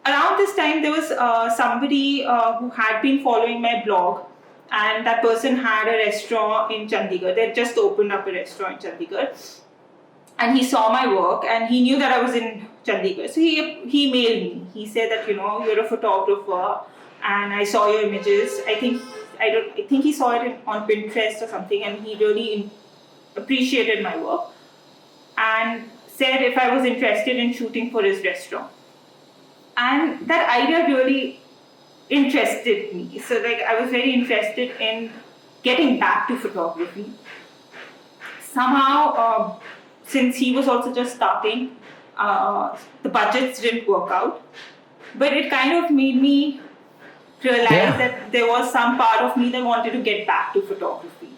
around this time, there was somebody who had been following my blog, and that person had a restaurant in Chandigarh. They had just opened up a restaurant in Chandigarh, and he saw my work, and he knew that I was in Chandigarh. So he mailed me. He said that you're a photographer, and I saw your images. I think he saw it on Pinterest or something, and he really appreciated my work, and said if I was interested in shooting for his restaurant. And that idea really interested me. So like I was very interested in getting back to photography. Somehow, since he was also just starting, the budgets didn't work out. But it kind of made me realize that there was some part of me that wanted to get back to photography.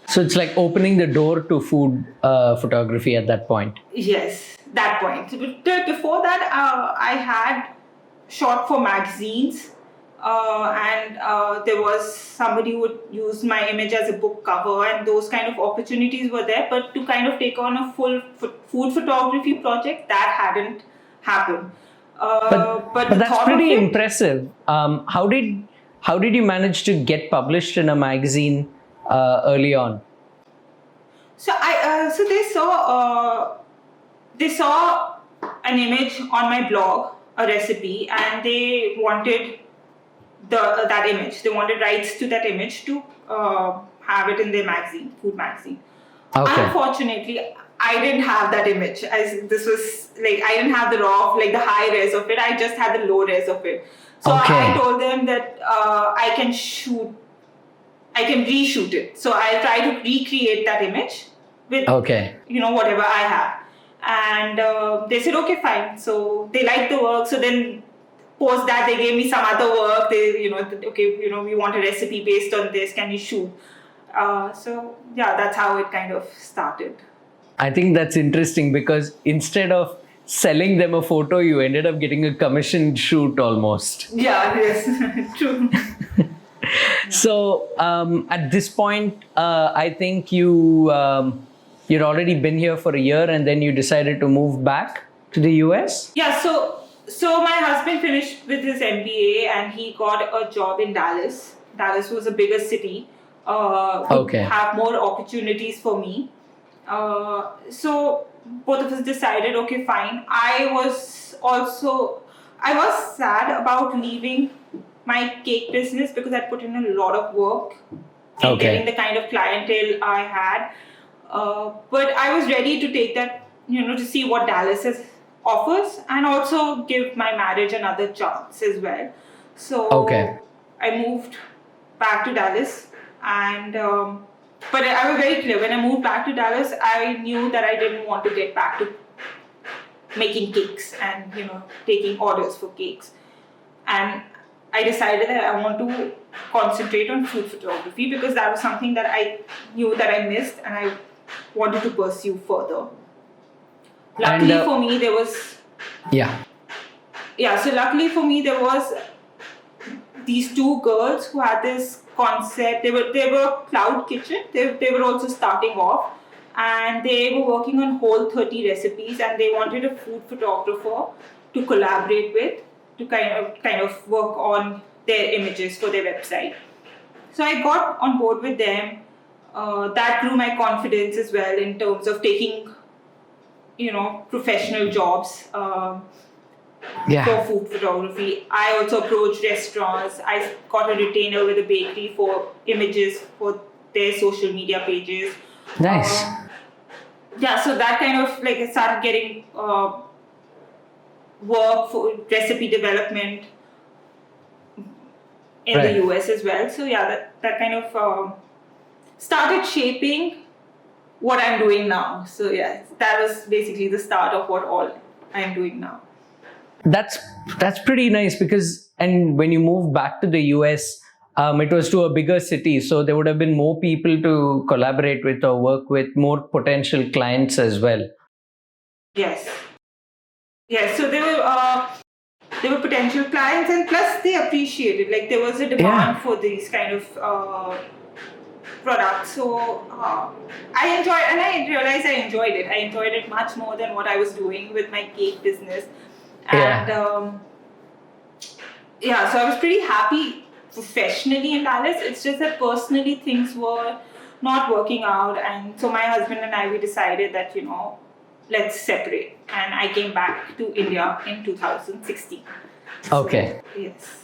So it's like opening the door to food photography at that point. Yes, that point. But before that, I had shot for magazines, and there was somebody who would use my image as a book cover, and those kind of opportunities were there. But to kind of take on a full food photography project, that hadn't happened. But that's pretty impressive. How did you manage to get published in a magazine early on? So so they saw an image on my blog, a recipe, and they wanted that image. They wanted rights to that image to have it in their magazine, food magazine. Okay. Unfortunately, I didn't have that image. This was like I didn't have the raw, like the high res of it. I just had the low res of it. So I told them that I can reshoot it. So I'll try to recreate that image with whatever I have. And they said, okay, fine. So they liked the work. So then post that, they gave me some other work. They, we want a recipe based on this. Can you shoot? So yeah, that's how it kind of started. I think that's interesting because instead of selling them a photo, you ended up getting a commissioned shoot almost. Yeah, yes, true. So at this point, I think you'd already been here for a year, and then you decided to move back to the US? Yeah, so my husband finished with his MBA and he got a job in Dallas. Dallas was a bigger city. Could have more opportunities for me. So both of us decided, okay, fine. I was sad about leaving my cake business because I put in a lot of work in getting the kind of clientele I had. But I was ready to take that, to see what Dallas offers and also give my marriage another chance as well. So I moved back to Dallas, and but I was very clear. When I moved back to Dallas, I knew that I didn't want to get back to making cakes and taking orders for cakes. And I decided that I want to concentrate on food photography because that was something that I knew that I missed and I wanted to pursue further. Luckily for me, there was... So luckily for me, there was these two girls who had this concept. They were cloud kitchen. They were also starting off, and they were working on whole 30 recipes, and they wanted a food photographer to collaborate with to kind of work on their images for their website. So I got on board with them. That grew my confidence as well in terms of taking professional jobs for food photography. I also approached restaurants. I got a retainer with a bakery for images for their social media pages. Nice. So that kind of I started getting work for recipe development in the US as well. So that kind of started shaping what I'm doing now. So that was basically the start of what all I'm doing now. That's pretty nice because, and when you moved back to the US, it was to a bigger city, so there would have been more people to collaborate with or work with, more potential clients as well. Yes. So there were potential clients, and plus they appreciated. Like there was a demand for these kind of products. So I enjoyed, and I realized I enjoyed it. I enjoyed it much more than what I was doing with my cake business. And yeah, so I was pretty happy professionally in Dallas. It's just that personally things were not working out, and so my husband and I, we decided that, you know, let's separate. And I came back to India in 2016. Okay. Yes.